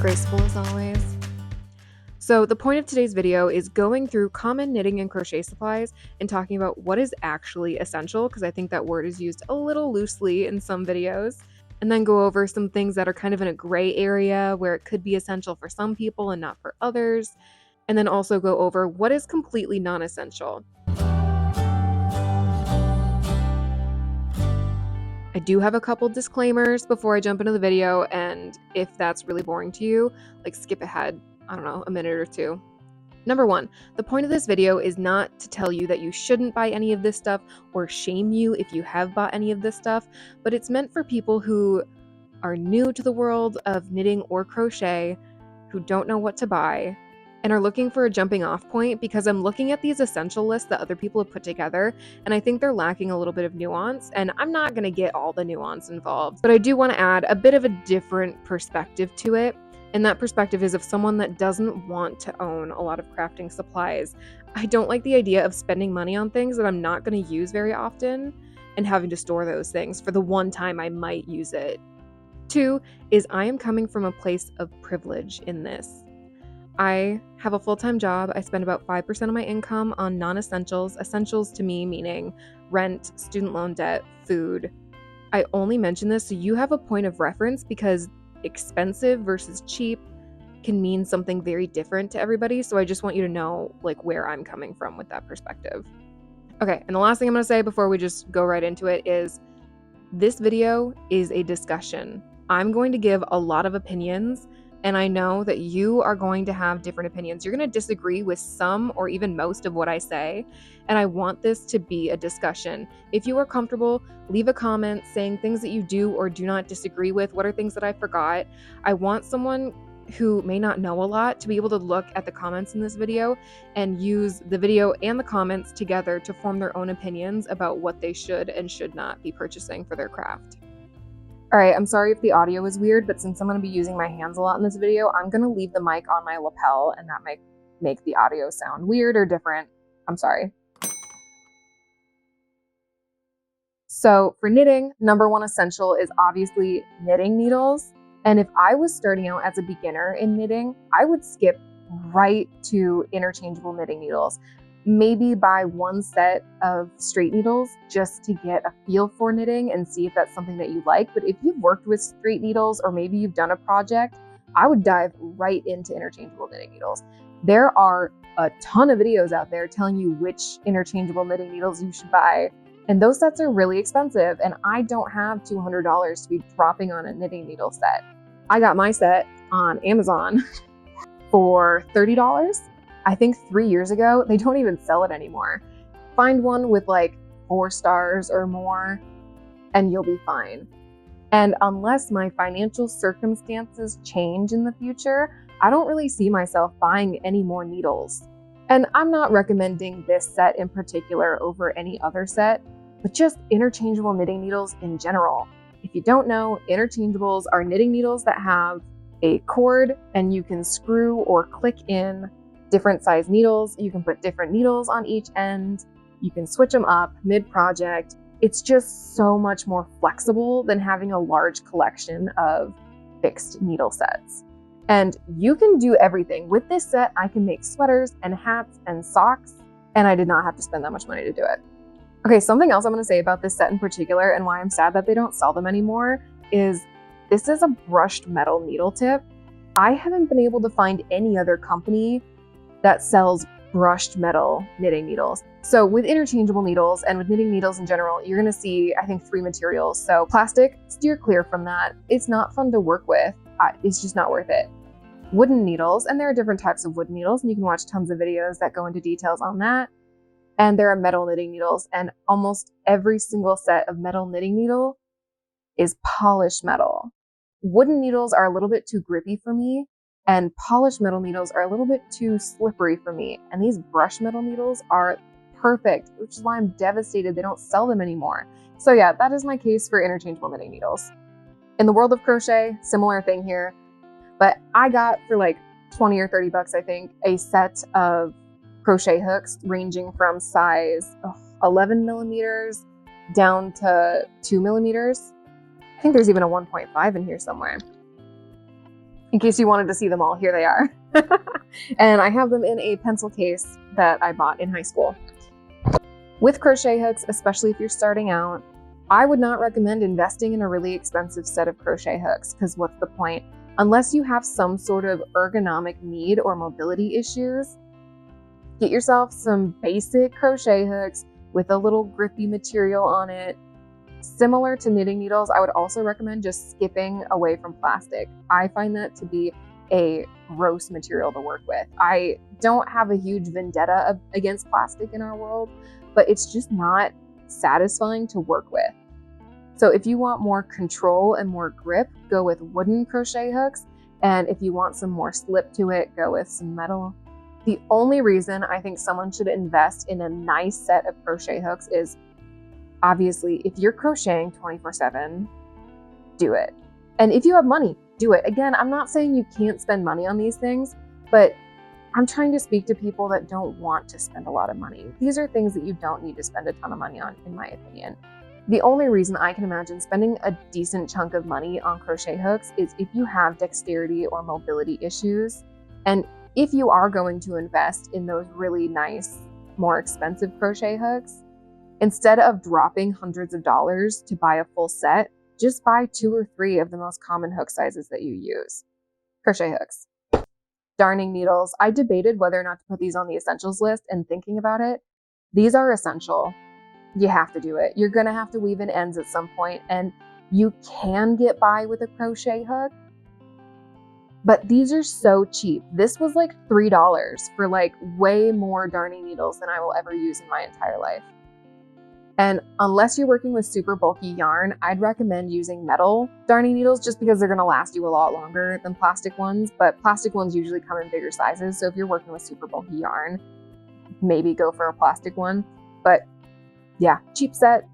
graceful as always. So the point of today's video is going through common knitting and crochet supplies and talking about what is actually essential, because I think that word is used a little loosely in some videos, and then go over some things that are kind of in a gray area where it could be essential for some people and not for others, and then also go over what is completely non-essential. I do have a couple disclaimers before I jump into the video, and if that's really boring to you, like skip ahead, I don't know, a minute or two. Number one, the point of this video is not to tell you that you shouldn't buy any of this stuff or shame you if you have bought any of this stuff, but it's meant for people who are new to the world of knitting or crochet, who don't know what to buy, and are looking for a jumping off point, because I'm looking at these essential lists that other people have put together, and I think they're lacking a little bit of nuance, and I'm not going to get all the nuance involved, but I do want to add a bit of a different perspective to it. And that perspective is of someone that doesn't want to own a lot of crafting supplies. I don't like the idea of spending money on things that I'm not going to use very often and having to store those things for the one time I might use it. Two is I am coming from a place of privilege in this. I have a full-time job. I spend about 5% of my income on non-essentials. Essentials to me meaning rent, student loan debt, food. I only mention this so you have a point of reference, because expensive versus cheap can mean something very different to everybody. So I just want you to know like where I'm coming from with that perspective. Okay, and the last thing I'm going to say before we just go right into it is this video is a discussion. I'm going to give a lot of opinions, and I know that you are going to have different opinions. You're going to disagree with some or even most of what I say, and I want this to be a discussion. If you are comfortable, leave a comment saying things that you do or do not disagree with. What are things that I forgot? I want someone who may not know a lot to be able to look at the comments in this video and use the video and the comments together to form their own opinions about what they should and should not be purchasing for their craft. All right, I'm sorry if the audio is weird, but since I'm going to be using my hands a lot in this video, I'm going to leave the mic on my lapel, and that might make the audio sound weird or different. I'm sorry. So for knitting, number one essential is obviously knitting needles. And if I was starting out as a beginner in knitting, I would skip right to interchangeable knitting needles. Maybe buy one set of straight needles just to get a feel for knitting and see if that's something that you like. But if you've worked with straight needles or maybe you've done a project, I would dive right into interchangeable knitting needles. There are a ton of videos out there telling you which interchangeable knitting needles you should buy. And those sets are really expensive, and I don't have $200 to be dropping on a knitting needle set. I got my set on Amazon for $30. I think 3 years ago. They don't even sell it anymore. Find one with like 4 stars or more and you'll be fine. And unless my financial circumstances change in the future, I don't really see myself buying any more needles. And I'm not recommending this set in particular over any other set, but just interchangeable knitting needles in general. If you don't know, interchangeables are knitting needles that have a cord and you can screw or click in different size needles. You can put different needles on each end. You can switch them up mid-project. It's just so much more flexible than having a large collection of fixed needle sets. And you can do everything. With this set, I can make sweaters and hats and socks, and I did not have to spend that much money to do it. Okay, something else I'm going to say about this set in particular and why I'm sad that they don't sell them anymore is this is a brushed metal needle tip. I haven't been able to find any other company that sells brushed metal knitting needles. So with interchangeable needles and with knitting needles in general, you're gonna see, I think, 3 materials. So plastic, steer clear from that. It's not fun to work with. It's just not worth it. Wooden needles, and there are different types of wooden needles, and you can watch tons of videos that go into details on that. And there are metal knitting needles, and almost every single set of metal knitting needle is polished metal. Wooden needles are a little bit too grippy for me, and polished metal needles are a little bit too slippery for me. And these brush metal needles are perfect, which is why I'm devastated they don't sell them anymore. So yeah, that is my case for interchangeable knitting needles. In the world of crochet, similar thing here, but I got for like 20 or 30 bucks, I think, a set of crochet hooks ranging from size 11 millimeters down to 2 millimeters. I think there's even a 1.5 in here somewhere. In case you wanted to see them all, here they are. And I have them in a pencil case that I bought in high school. With crochet hooks, especially if you're starting out, I would not recommend investing in a really expensive set of crochet hooks, because what's the point? Unless you have some sort of ergonomic need or mobility issues, get yourself some basic crochet hooks with a little grippy material on it. Similar to knitting needles, I would also recommend just skipping away from plastic. I find that to be a gross material to work with. I don't have a huge vendetta against plastic in our world, but it's just not satisfying to work with. So if you want more control and more grip, go with wooden crochet hooks. And if you want some more slip to it, go with some metal. The only reason I think someone should invest in a nice set of crochet hooks is, obviously, if you're crocheting 24/7, do it. And if you have money, do it. Again, I'm not saying you can't spend money on these things, but I'm trying to speak to people that don't want to spend a lot of money. These are things that you don't need to spend a ton of money on, in my opinion. The only reason I can imagine spending a decent chunk of money on crochet hooks is if you have dexterity or mobility issues. And if you are going to invest in those really nice, more expensive crochet hooks, instead of dropping hundreds of dollars to buy a full set, just buy 2 or 3 of the most common hook sizes that you use. Crochet hooks. Darning needles. I debated whether or not to put these on the essentials list, and thinking about it, these are essential. You have to do it. You're gonna have to weave in ends at some point, and you can get by with a crochet hook, but these are so cheap. This was like $3 for like way more darning needles than I will ever use in my entire life. And unless you're working with super bulky yarn, I'd recommend using metal darning needles just because they're gonna last you a lot longer than plastic ones, but plastic ones usually come in bigger sizes. So if you're working with super bulky yarn, maybe go for a plastic one. But yeah, cheap set,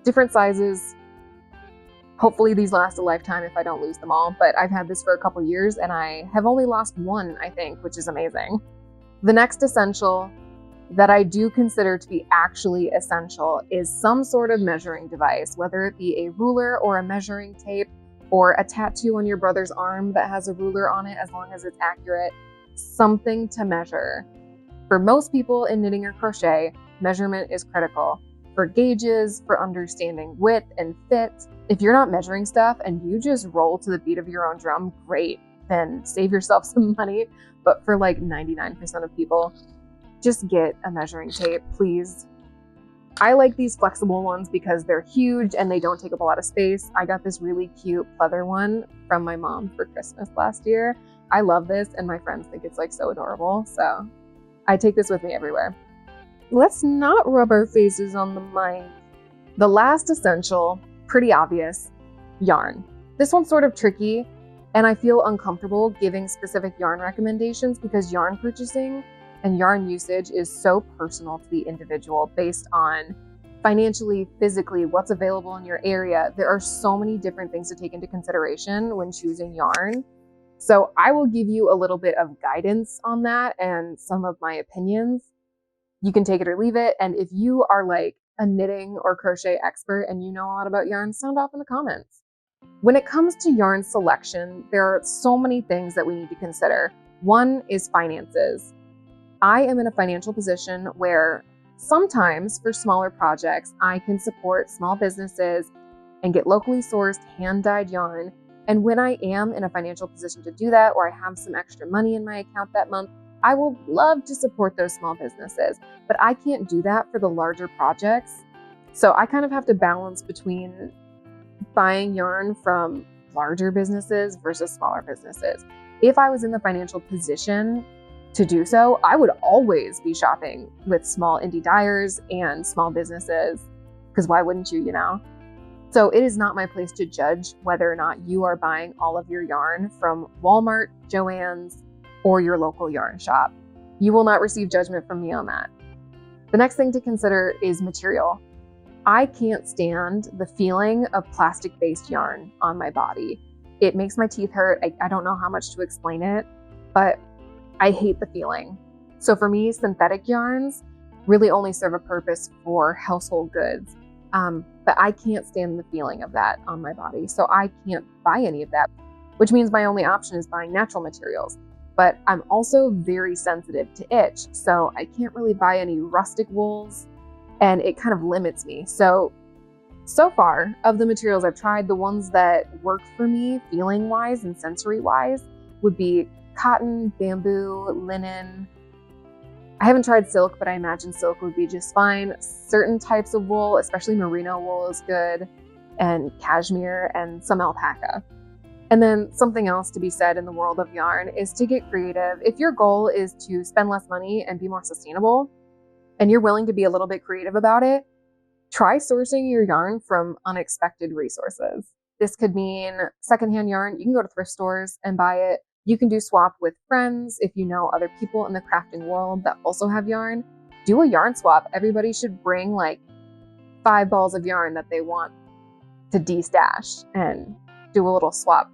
different sizes. Hopefully these last a lifetime if I don't lose them all, but I've had this for a couple years and I have only lost one, I think, which is amazing. The next essential that I do consider to be actually essential is some sort of measuring device, whether it be a ruler or a measuring tape or a tattoo on your brother's arm that has a ruler on it, as long as it's accurate, something to measure. For most people in knitting or crochet, measurement is critical for gauges, for understanding width and fit. If you're not measuring stuff and you just roll to the beat of your own drum, great, then save yourself some money. But for like 99% of people, just get a measuring tape, please. I like these flexible ones because they're huge and they don't take up a lot of space. I got this really cute pleather one from my mom for Christmas last year. I love this and my friends think it's like so adorable. So I take this with me everywhere. Let's not rub our faces on the mic. The last essential, pretty obvious, yarn. This one's sort of tricky and I feel uncomfortable giving specific yarn recommendations because yarn purchasing and yarn usage is so personal to the individual based on financially, physically, what's available in your area. There are so many different things to take into consideration when choosing yarn. So I will give you a little bit of guidance on that and some of my opinions. You can take it or leave it. And if you are like a knitting or crochet expert and you know a lot about yarn, sound off in the comments. When it comes to yarn selection, there are so many things that we need to consider. One is finances. I am in a financial position where sometimes for smaller projects, I can support small businesses and get locally sourced hand-dyed yarn. And when I am in a financial position to do that, or I have some extra money in my account that month, I will love to support those small businesses, but I can't do that for the larger projects. So I kind of have to balance between buying yarn from larger businesses versus smaller businesses. If I was in the financial position to do so, I would always be shopping with small indie dyers and small businesses, because why wouldn't you, you know? So it is not my place to judge whether or not you are buying all of your yarn from Walmart, Joann's, or your local yarn shop. You will not receive judgment from me on that. The next thing to consider is material. I can't stand the feeling of plastic-based yarn on my body. It makes my teeth hurt. I don't know how much to explain it, but I hate the feeling. So for me, synthetic yarns really only serve a purpose for household goods. But I can't stand the feeling of that on my body. So I can't buy any of that. which means my only option is buying natural materials. But I'm also very sensitive to itch, so I can't really buy any rustic wools, and it kind of limits me. So far, of the materials I've tried, the ones that work for me feeling-wise and sensory-wise would be cotton, bamboo, linen. I haven't tried silk, but I imagine silk would be just fine. Certain types of wool, especially merino wool, is good, and cashmere, and some alpaca. And then something else to be said in the world of yarn is to get creative. If your goal is to spend less money and be more sustainable, and you're willing to be a little bit creative about it, try sourcing your yarn from unexpected resources. This could mean secondhand yarn. You can go to thrift stores and buy it. You can do swap with friends if you know other people in the crafting world that also have yarn. Do a yarn swap. Everybody should bring like 5 balls of yarn that they want to de-stash and do a little swap.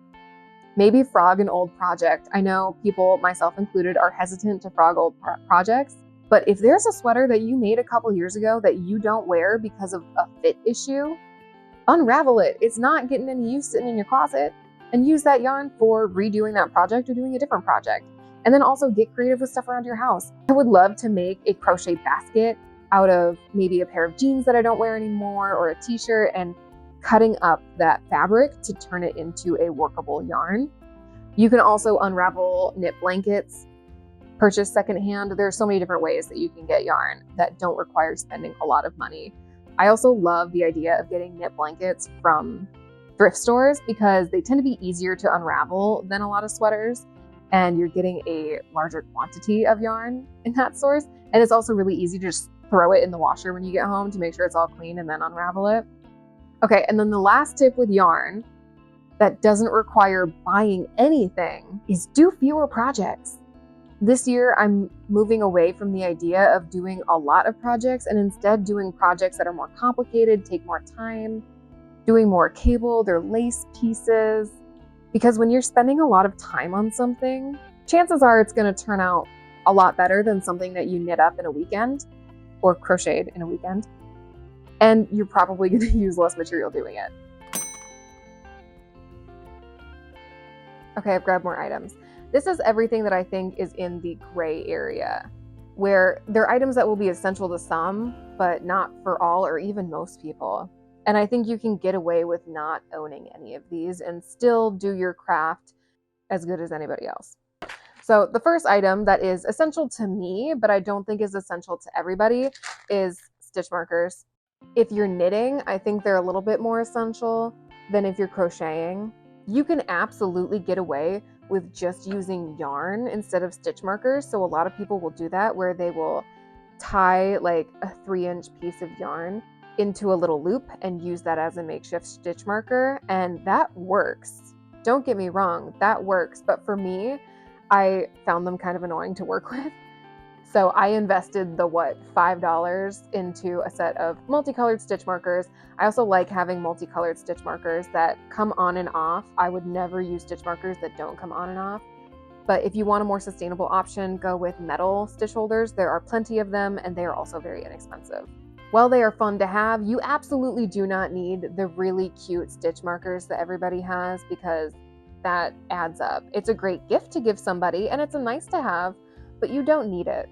Maybe frog an old project. I know people, myself included, are hesitant to frog old projects, but if there's a sweater that you made a couple years ago that you don't wear because of a fit issue, unravel it. It's not getting any use sitting in your closet, and use that yarn for redoing that project or doing a different project. And then also get creative with stuff around your house. I would love to make a crochet basket out of maybe a pair of jeans that I don't wear anymore or a t-shirt, and cutting up that fabric to turn it into a workable yarn. You can also unravel knit blankets, purchase secondhand. There are so many different ways that you can get yarn that don't require spending a lot of money. I also love the idea of getting knit blankets from thrift stores because they tend to be easier to unravel than a lot of sweaters, and you're getting a larger quantity of yarn in that source. And it's also really easy to just throw it in the washer when you get home to make sure it's all clean and then unravel it. Okay, and then the last tip with yarn that doesn't require buying anything is do fewer projects. This year, I'm moving away from the idea of doing a lot of projects and instead doing projects that are more complicated, take more time, doing more cable, they're lace pieces. Because when you're spending a lot of time on something, chances are it's gonna turn out a lot better than something that you knit up in a weekend or crocheted in a weekend. And you're probably gonna use less material doing it. Okay, I've grabbed more items. This is everything that I think is in the gray area, where there are items that will be essential to some, but not for all or even most people. And I think you can get away with not owning any of these and still do your craft as good as anybody else. So the first item that is essential to me, but I don't think is essential to everybody, is stitch markers. If you're knitting, I think they're a little bit more essential than if you're crocheting. You can absolutely get away with just using yarn instead of stitch markers. So a lot of people will do that, where they will tie like a 3-inch piece of yarn into a little loop and use that as a makeshift stitch marker. And that works. Don't get me wrong, that works. But for me, I found them kind of annoying to work with. So I invested the $5 into a set of multicolored stitch markers. I also like having multicolored stitch markers that come on and off. I would never use stitch markers that don't come on and off. But if you want a more sustainable option, go with metal stitch holders. There are plenty of them, and they are also very inexpensive. While they are fun to have, you absolutely do not need the really cute stitch markers that everybody has, because that adds up. It's a great gift to give somebody, and it's a nice to have, but you don't need it.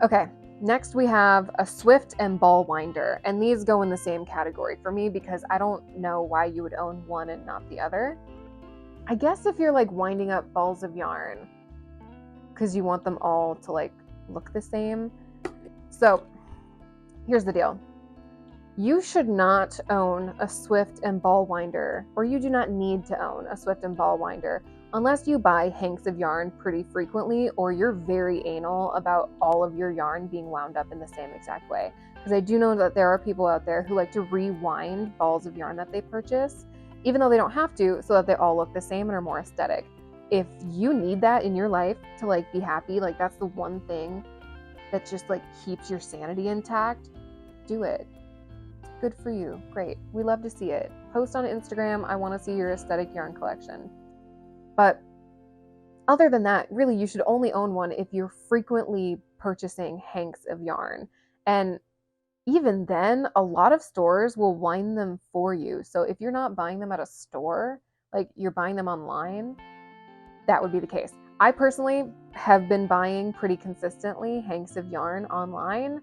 Okay, next we have a Swift and ball winder, and these go in the same category for me because I don't know why you would own one and not the other. I guess if you're like winding up balls of yarn because you want them all to like look the same. So here's the deal. You should not own a Swift and ball winder, or you do not need to own a Swift and ball winder unless you buy hanks of yarn pretty frequently, or you're very anal about all of your yarn being wound up in the same exact way. Because I do know that there are people out there who like to rewind balls of yarn that they purchase, even though they don't have to, so that they all look the same and are more aesthetic. If you need that in your life to like be happy, like that's the one thing that just like keeps your sanity intact, do it. Good for you. Great. We love to see it. Post on Instagram. I want to see your aesthetic yarn collection. But other than that, really, you should only own one if you're frequently purchasing hanks of yarn. And even then, a lot of stores will wind them for you. So if you're not buying them at a store, like you're buying them online, that would be the case. I personally have been buying pretty consistently hanks of yarn online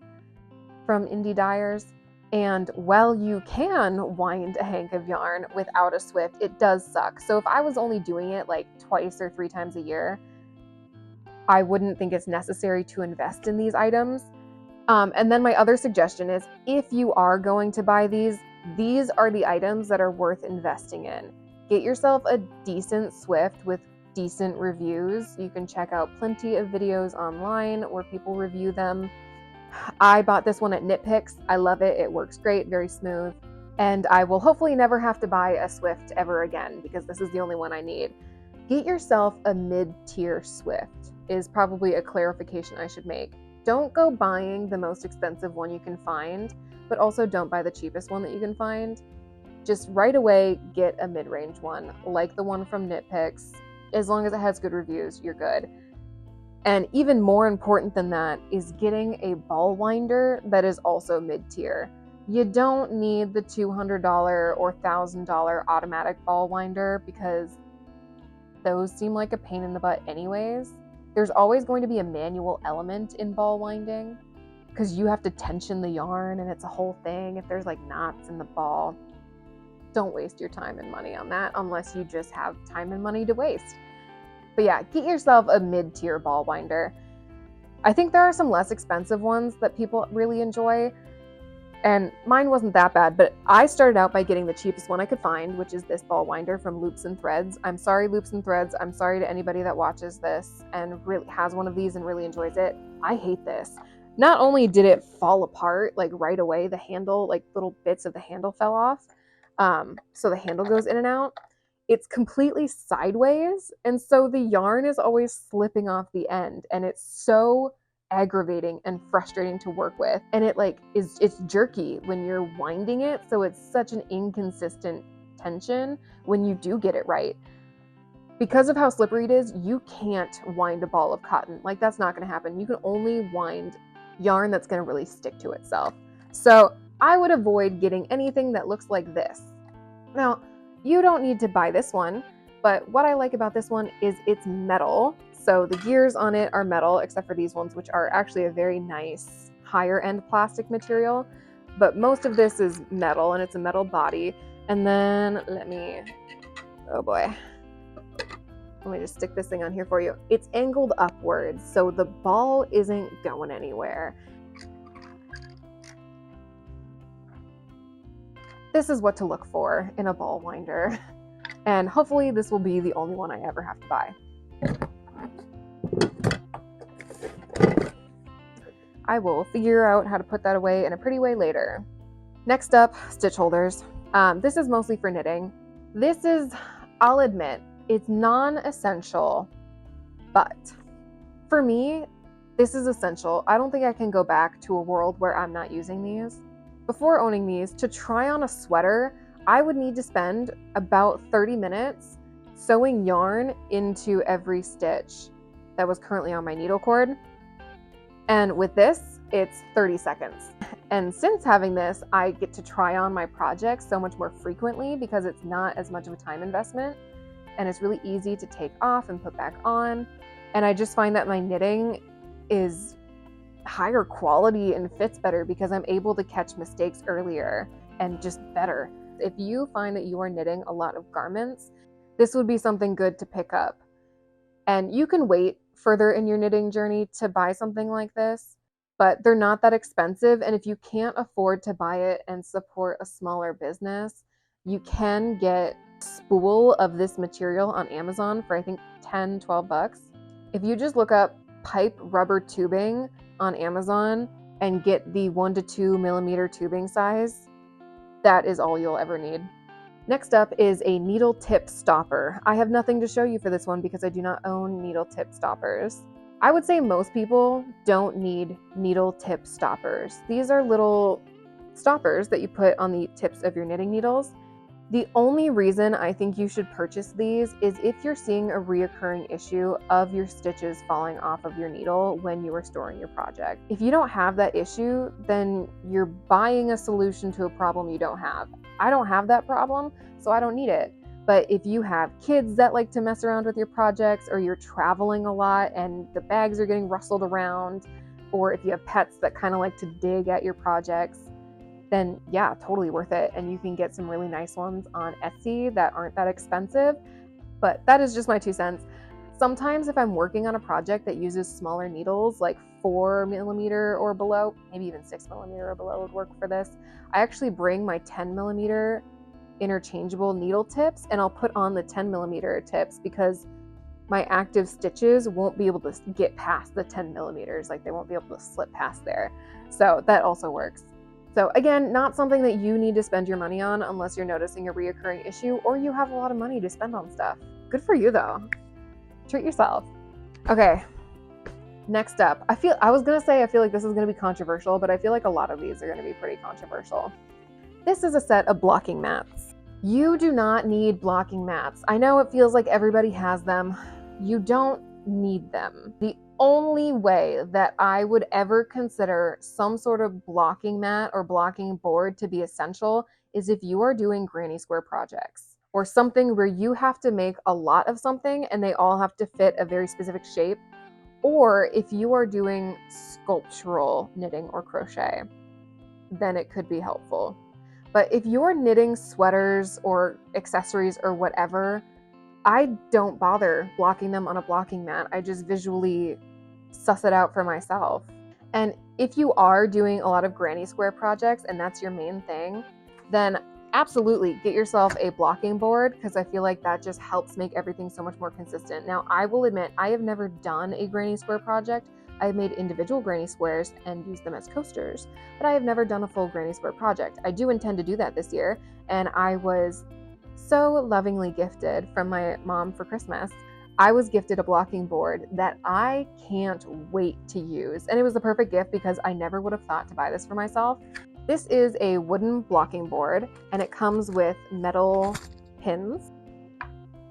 from indie dyers. And while you can wind a hank of yarn without a Swift, it does suck. So if I was only doing it like twice or 3 times a year, I wouldn't think it's necessary to invest in these items. And then my other suggestion is, if you are going to buy these are the items that are worth investing in. Get yourself a decent Swift with decent reviews. You can check out plenty of videos online where people review them. I bought this one at Knit Picks. I love it. It works great, very smooth. And I will hopefully never have to buy a Swift ever again because this is the only one I need. Get yourself a mid-tier Swift is probably a clarification I should make. Don't go buying the most expensive one you can find, but also don't buy the cheapest one that you can find. Just right away get a mid-range one, like the one from Knit Picks. As long as it has good reviews, you're good. And even more important than that is getting a ball winder that is also mid-tier. You don't need the $200 or $1,000 automatic ball winder because those seem like a pain in the butt anyways. There's always going to be a manual element in ball winding because you have to tension the yarn and it's a whole thing if there's like knots in the ball. Don't waste your time and money on that unless you just have time and money to waste. But yeah, get yourself a mid-tier ball winder. I think there are some less expensive ones that people really enjoy, and mine wasn't that bad, but I started out by getting the cheapest one I could find, which is this ball winder from Loops and Threads. I'm sorry, Loops and Threads. I'm sorry to anybody that watches this and really has one of these and really enjoys it. I hate this. Not only did it fall apart like right away, the handle, like little bits of the handle fell off, so the handle goes in and out. It's completely sideways, and so the yarn is always slipping off the end, and it's so aggravating and frustrating to work with. And it's jerky when you're winding it, so it's such an inconsistent tension when you do get it right. Because of how slippery it is, you can't wind a ball of cotton. Like, that's not going to happen. You can only wind yarn that's going to really stick to itself. So I would avoid getting anything that looks like this. Now, you don't need to buy this one, but what I like about this one is it's metal. So the gears on it are metal, except for these ones, which are actually a very nice higher end plastic material. But most of this is metal, and it's a metal body. And then oh boy. Let me just stick this thing on here for you. It's angled upwards, so the ball isn't going anywhere. This is what to look for in a ball winder, and hopefully this will be the only one I ever have to buy. I will figure out how to put that away in a pretty way later. Next up, stitch holders. This is mostly for knitting. This is, I'll admit, it's non-essential, but for me, this is essential. I don't think I can go back to a world where I'm not using these. Before owning these, to try on a sweater, I would need to spend about 30 minutes sewing yarn into every stitch that was currently on my needle cord. And with this, it's 30 seconds. And since having this, I get to try on my projects so much more frequently because it's not as much of a time investment, and it's really easy to take off and put back on. And I just find that my knitting is higher quality and fits better because I'm able to catch mistakes earlier and just better. If you find that you are knitting a lot of garments, this would be something good to pick up. And you can wait further in your knitting journey to buy something like this, but they're not that expensive. And if you can't afford to buy it and support a smaller business, you can get a spool of this material on Amazon for I think $10-12. If you just look up pipe rubber tubing on Amazon and get the 1 to 2 millimeter tubing size, that is all you'll ever need. Next up is a needle tip stopper. I have nothing to show you for this one because I do not own needle tip stoppers. I would say most people don't need needle tip stoppers. These are little stoppers that you put on the tips of your knitting needles. The only reason I think you should purchase these is if you're seeing a reoccurring issue of your stitches falling off of your needle when you are storing your project. If you don't have that issue, then you're buying a solution to a problem you don't have. I don't have that problem, so I don't need it. But if you have kids that like to mess around with your projects, or you're traveling a lot and the bags are getting rustled around, or if you have pets that kind of like to dig at your projects, then yeah, totally worth it. And you can get some really nice ones on Etsy that aren't that expensive. But that is just my 2 cents. Sometimes if I'm working on a project that uses smaller needles, like 4mm or below, maybe even 6mm or below would work for this, I actually bring my 10mm interchangeable needle tips, and I'll put on the 10mm tips because my active stitches won't be able to get past the 10mm, like they won't be able to slip past there. So that also works. So again, not something that you need to spend your money on unless you're noticing a reoccurring issue or you have a lot of money to spend on stuff. Good for you though. Treat yourself. Okay, next up. I feel like this is gonna be controversial, but I feel like a lot of these are gonna be pretty controversial. This is a set of blocking mats. You do not need blocking mats. I know it feels like everybody has them. You don't need them. The only way that I would ever consider some sort of blocking mat or blocking board to be essential is if you are doing granny square projects or something where you have to make a lot of something and they all have to fit a very specific shape, or if you are doing sculptural knitting or crochet, then it could be helpful. But if you're knitting sweaters or accessories or whatever, I don't bother blocking them on a blocking mat. I just visually suss it out for myself. And if you are doing a lot of granny square projects and that's your main thing, then absolutely get yourself a blocking board, because I feel like that just helps make everything so much more consistent. Now, I will admit, I have never done a granny square project. I've made individual granny squares and used them as coasters, but I have never done a full granny square project. I do intend to do that this year, and I was so lovingly gifted from my mom for Christmas. I was gifted a blocking board that I can't wait to use, and it was the perfect gift because I never would have thought to buy this for myself. This is a wooden blocking board, and it comes with metal pins.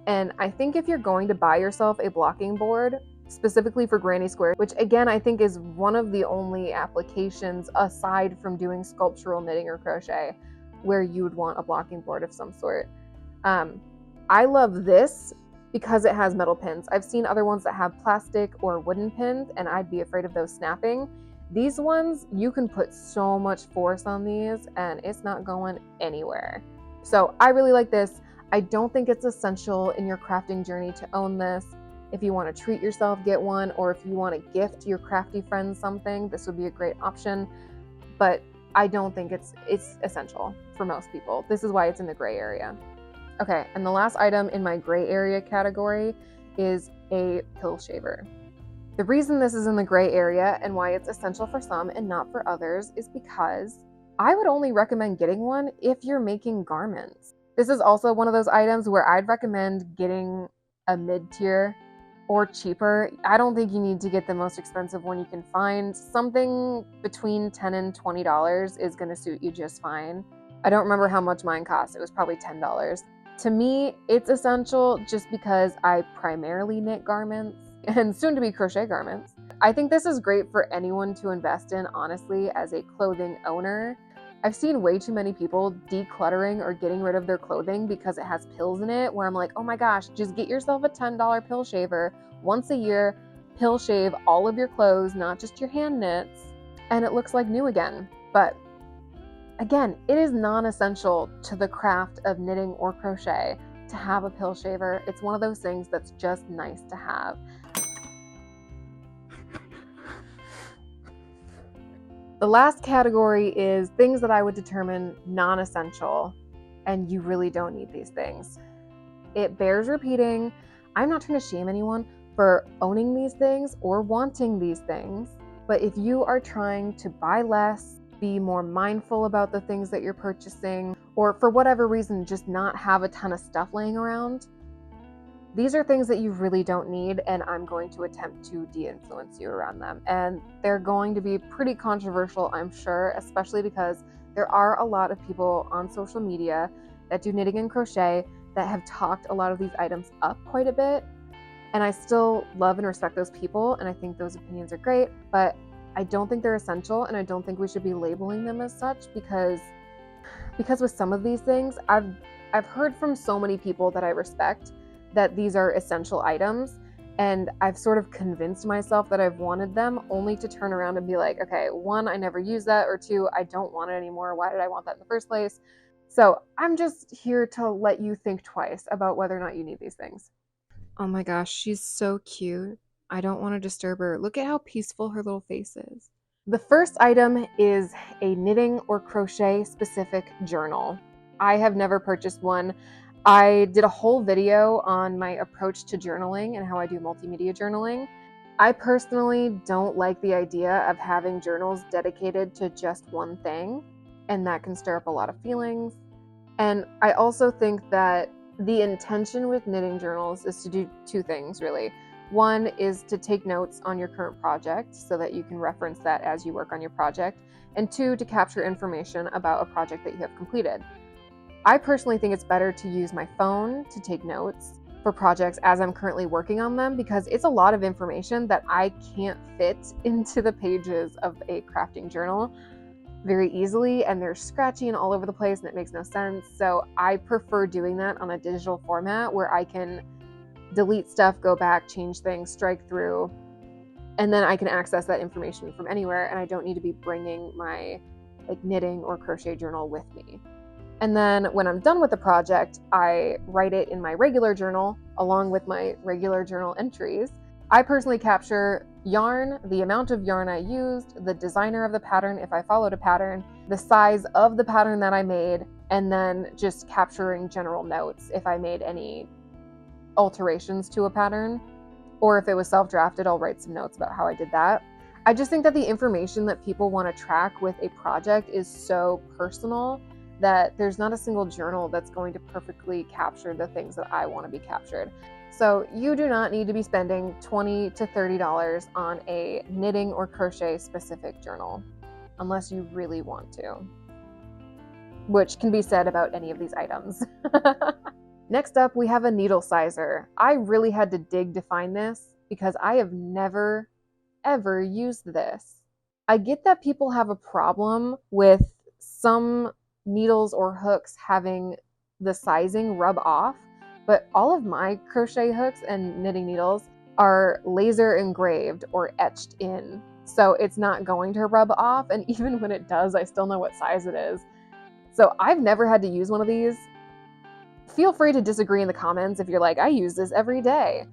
And I think if you're going to buy yourself a blocking board, specifically for granny square, which again, I think is one of the only applications aside from doing sculptural knitting or crochet where you would want a blocking board of some sort. I love this because it has metal pins. I've seen other ones that have plastic or wooden pins, and I'd be afraid of those snapping. These ones, you can put so much force on these and it's not going anywhere. So I really like this. I don't think it's essential in your crafting journey to own this. If you want to treat yourself, get one, or if you want to gift your crafty friends something, this would be a great option. But I don't think it's essential for most people. This is why it's in the gray area. Okay, and the last item in my gray area category is a pill shaver. The reason this is in the gray area and why it's essential for some and not for others is because I would only recommend getting one if you're making garments. This is also one of those items where I'd recommend getting a mid-tier or cheaper. I don't think you need to get the most expensive one you can find. Something between $10 and $20 is going to suit you just fine. I don't remember how much mine cost. It was probably $10. To me, it's essential just because I primarily knit garments and soon to be crochet garments. I think this is great for anyone to invest in, honestly, as a clothing owner. I've seen way too many people decluttering or getting rid of their clothing because it has pills in it, where I'm like, oh my gosh, just get yourself a $10 pill shaver once a year, pill shave all of your clothes, not just your hand knits, and it looks like new again. But again, it is non-essential to the craft of knitting or crochet to have a pill shaver. It's one of those things that's just nice to have. The last category is things that I would determine non-essential, and you really don't need these things. It bears repeating. I'm not trying to shame anyone for owning these things or wanting these things, but if you are trying to buy less, be more mindful about the things that you're purchasing, or for whatever reason, just not have a ton of stuff laying around, these are things that you really don't need, and I'm going to attempt to de-influence you around them. And they're going to be pretty controversial, I'm sure, especially because there are a lot of people on social media that do knitting and crochet that have talked a lot of these items up quite a bit. And I still love and respect those people, and I think those opinions are great, but I don't think they're essential, and I don't think we should be labeling them as such because with some of these things, I've I've heard from so many people that I respect that these are essential items, and I've sort of convinced myself that I've wanted them, only to turn around and be like, okay, one, I never use that, or two, I don't want it anymore. Why did I want that in the first place? So I'm just here to let you think twice about whether or not you need these things. Oh my gosh, she's so cute. I don't want to disturb her. Look at how peaceful her little face is. The first item is a knitting or crochet specific journal. I have never purchased one. I did a whole video on my approach to journaling and how I do multimedia journaling. I personally don't like the idea of having journals dedicated to just one thing, and that can stir up a lot of feelings. And I also think that the intention with knitting journals is to do two things, really. One is to take notes on your current project so that you can reference that as you work on your project. And two, to capture information about a project that you have completed. I personally think it's better to use my phone to take notes for projects as I'm currently working on them, because it's a lot of information that I can't fit into the pages of a crafting journal very easily, and they're scratchy and all over the place and it makes no sense. So I prefer doing that on a digital format where I can delete stuff, go back, change things, strike through, and then I can access that information from anywhere, and I don't need to be bringing my knitting or crochet journal with me. And then when I'm done with the project, I write it in my regular journal along with my regular journal entries. I personally capture yarn, the amount of yarn I used, the designer of the pattern if I followed a pattern, the size of the pattern that I made, and then just capturing general notes if I made any alterations to a pattern, or if it was self-drafted, I'll write some notes about how I did that. I just think that the information that people want to track with a project is so personal that there's not a single journal that's going to perfectly capture the things that I want to be captured. So you do not need to be spending $20 to $30 on a knitting or crochet specific journal unless you really want to, which can be said about any of these items. Next up, we have a needle sizer. I really had to dig to find this because I have never, ever used this. I get that people have a problem with some needles or hooks having the sizing rub off, but all of my crochet hooks and knitting needles are laser engraved or etched in, so it's not going to rub off, and even when it does, I still know what size it is. So I've never had to use one of these. Feel free to disagree in the comments if you're like, I use this every day.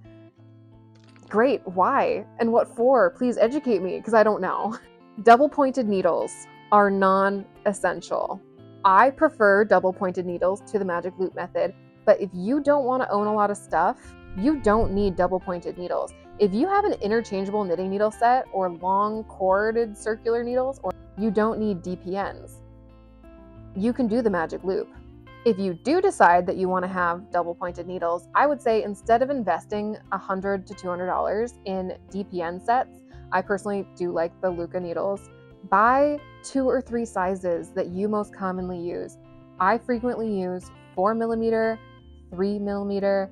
Great, why? And what for? Please educate me, because I don't know. Double-pointed needles are non-essential. I prefer double-pointed needles to the magic loop method, but if you don't want to own a lot of stuff, you don't need double-pointed needles. If you have an interchangeable knitting needle set or long corded circular needles, or you don't need DPNs, you can do the magic loop. If you do decide that you want to have double-pointed needles, I would say instead of investing $100 to $200 in DPN sets, I personally do like the Luca needles, buy 2 or 3 sizes that you most commonly use. I frequently use 4mm, 3mm.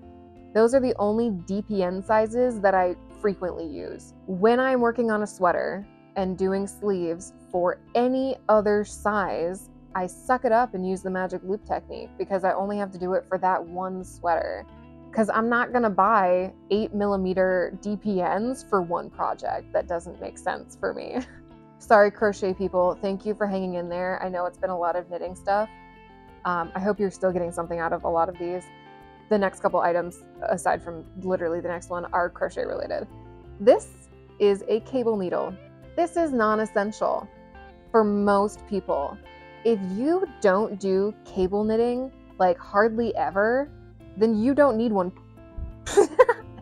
Those are the only DPN sizes that I frequently use. When I'm working on a sweater and doing sleeves for any other size, I suck it up and use the magic loop technique because I only have to do it for that one sweater. Because I'm not going to buy 8mm DPNs for one project. That doesn't make sense for me. Sorry, crochet people. Thank you for hanging in there. I know it's been a lot of knitting stuff. I hope you're still getting something out of a lot of these. The next couple items, aside from literally the next one, are crochet related. This is a cable needle. This is non-essential for most people. If you don't do cable knitting, like hardly ever, then you don't need one.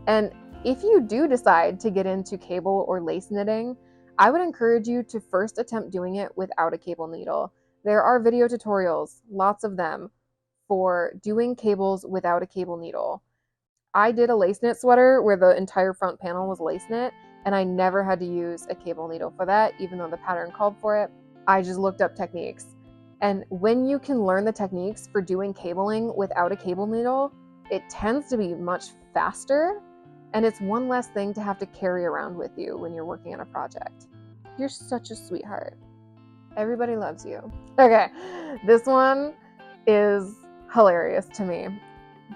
And if you do decide to get into cable or lace knitting, I would encourage you to first attempt doing it without a cable needle. There are video tutorials, lots of them, for doing cables without a cable needle. I did a lace knit sweater where the entire front panel was lace knit, and I never had to use a cable needle for that, even though the pattern called for it. I just looked up techniques. And when you can learn the techniques for doing cabling without a cable needle, it tends to be much faster, and it's one less thing to have to carry around with you when you're working on a project. You're such a sweetheart. Everybody loves you. Okay, this one is hilarious to me,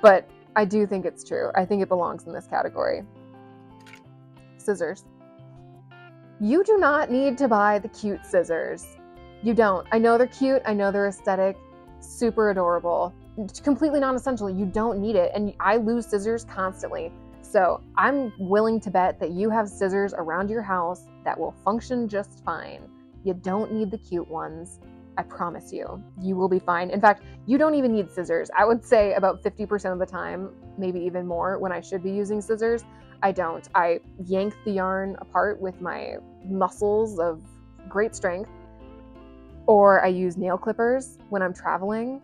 but I do think it's true. I think it belongs in this category. Scissors. You do not need to buy the cute scissors. You don't. I know they're cute. I know they're aesthetic, super adorable, completely non-essential. You don't need it. And I lose scissors constantly. So I'm willing to bet that you have scissors around your house that will function just fine. You don't need the cute ones. I promise you, you will be fine. In fact, you don't even need scissors. I would say about 50% of the time, maybe even more, when I should be using scissors, I don't. I yank the yarn apart with my muscles of great strength, or I use nail clippers when I'm traveling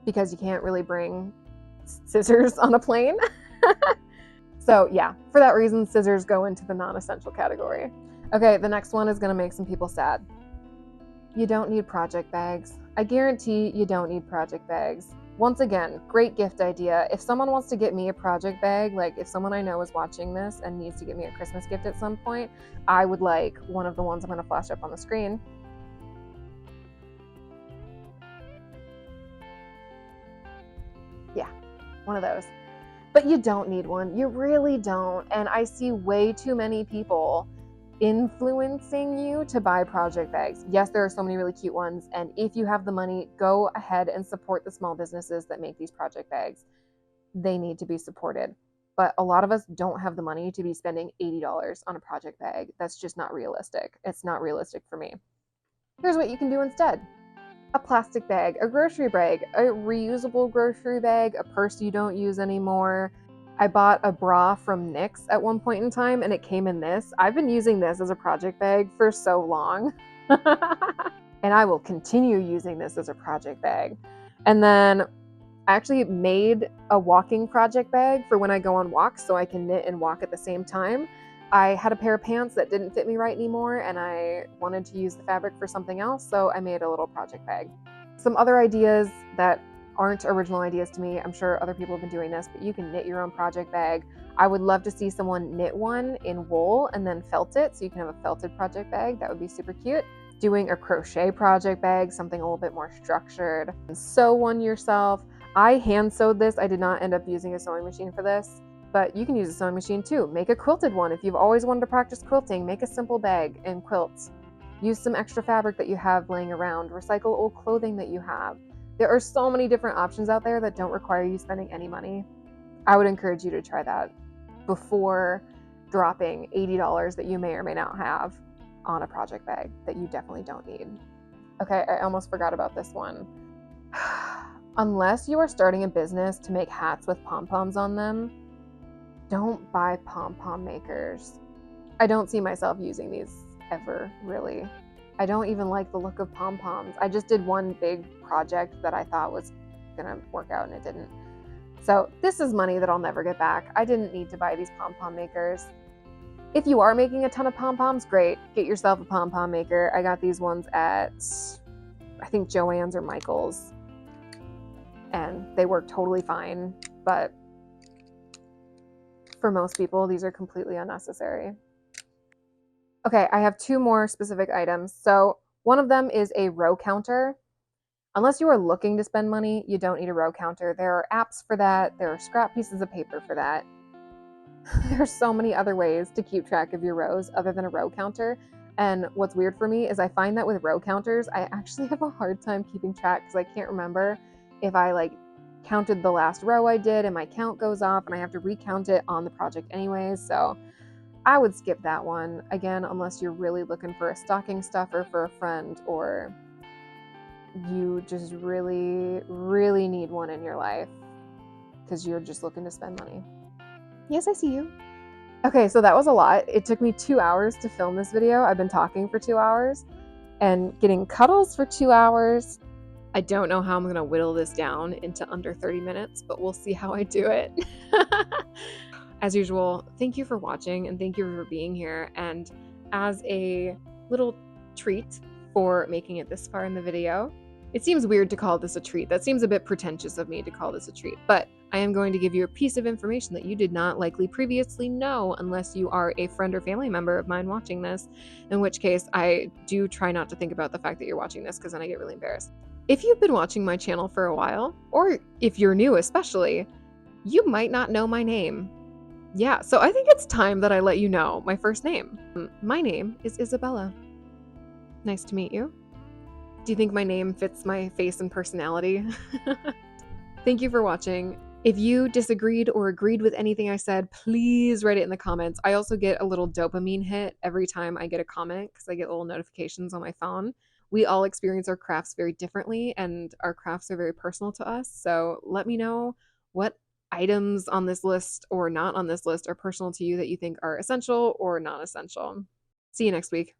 because you can't really bring scissors on a plane. So yeah, for that reason, scissors go into the non-essential category. Okay, the next one is gonna make some people sad. You don't need project bags. I guarantee you don't need project bags. Once again, great gift idea. If someone wants to get me a project bag, like if someone I know is watching this and needs to get me a Christmas gift at some point, I would like one of the ones I'm gonna flash up on the screen. Yeah, one of those. But you don't need one. You really don't. And I see way too many people influencing you to buy project bags. Yes, there are so many really cute ones, and if you have the money, go ahead and support the small businesses that make these project bags. They need to be supported. But a lot of us don't have the money to be spending $80 on a project bag. That's just not realistic. It's not realistic for me. Here's what you can do instead. A plastic bag, a grocery bag, a reusable grocery bag, a purse you don't use anymore. I bought a bra from NYX at one point in time and it came in this. I've been using this as a project bag for so long. And I will continue using this as a project bag. And then I actually made a walking project bag for when I go on walks so I can knit and walk at the same time. I had a pair of pants that didn't fit me right anymore and I wanted to use the fabric for something else, so I made a little project bag. Some other ideas that aren't original ideas to me, I'm sure other people have been doing this, but you can knit your own project bag. I would love to see someone knit one in wool and then felt it, so you can have a felted project bag. That would be super cute. Doing a crochet project bag, something a little bit more structured. Sew one yourself. I hand sewed this. I did not end up using a sewing machine for this, but you can use a sewing machine too. Make a quilted one. If you've always wanted to practice quilting, make a simple bag and quilt. Use some extra fabric that you have laying around. Recycle old clothing that you have. There are so many different options out there that don't require you spending any money. I would encourage you to try that before dropping $80 that you may or may not have on a project bag that you definitely don't need. Okay, I almost forgot about this one. Unless you are starting a business to make hats with pom-poms on them, don't buy pom-pom makers. I don't see myself using these ever, really. I don't even like the look of pom-poms. I just did one big project that I thought was gonna work out and it didn't. So this is money that I'll never get back. I didn't need to buy these pom-pom makers. If you are making a ton of pom-poms, great. Get yourself a pom-pom maker. I got these ones at, I think, Joann's or Michael's. And they work totally fine. But for most people, these are completely unnecessary. Okay, I have two more specific items. So one of them is a row counter. Unless you are looking to spend money, you don't need a row counter. There are apps for that. There are scrap pieces of paper for that. There are so many other ways to keep track of your rows other than a row counter. And what's weird for me is I find that with row counters, I actually have a hard time keeping track because I can't remember if I counted the last row I did and my count goes off and I have to recount it on the project anyways. So I would skip that one, again, unless you're really looking for a stocking stuffer for a friend or you just really, really need one in your life because you're just looking to spend money. Yes, I see you. Okay, so that was a lot. It took me 2 hours to film this video. I've been talking for 2 hours and getting cuddles for 2 hours. I don't know how I'm going to whittle this down into under 30 minutes, but we'll see how I do it. As usual, thank you for watching and thank you for being here. And as a little treat for making it this far in the video, it seems weird to call this a treat. That seems a bit pretentious of me to call this a treat, but I am going to give you a piece of information that you did not likely previously know unless you are a friend or family member of mine watching this, in which case I do try not to think about the fact that you're watching this because then I get really embarrassed. If you've been watching my channel for a while, or if you're new especially, you might not know my name. Yeah, so I think it's time that I let you know my first name. My name is Isabella. Nice to meet you. Do you think my name fits my face and personality? Thank you for watching. If you disagreed or agreed with anything I said, please write it in the comments. I also get a little dopamine hit every time I get a comment because I get little notifications on my phone. We all experience our crafts very differently, and our crafts are very personal to us. So let me know what items on this list or not on this list are personal to you that you think are essential or non essential. See you next week.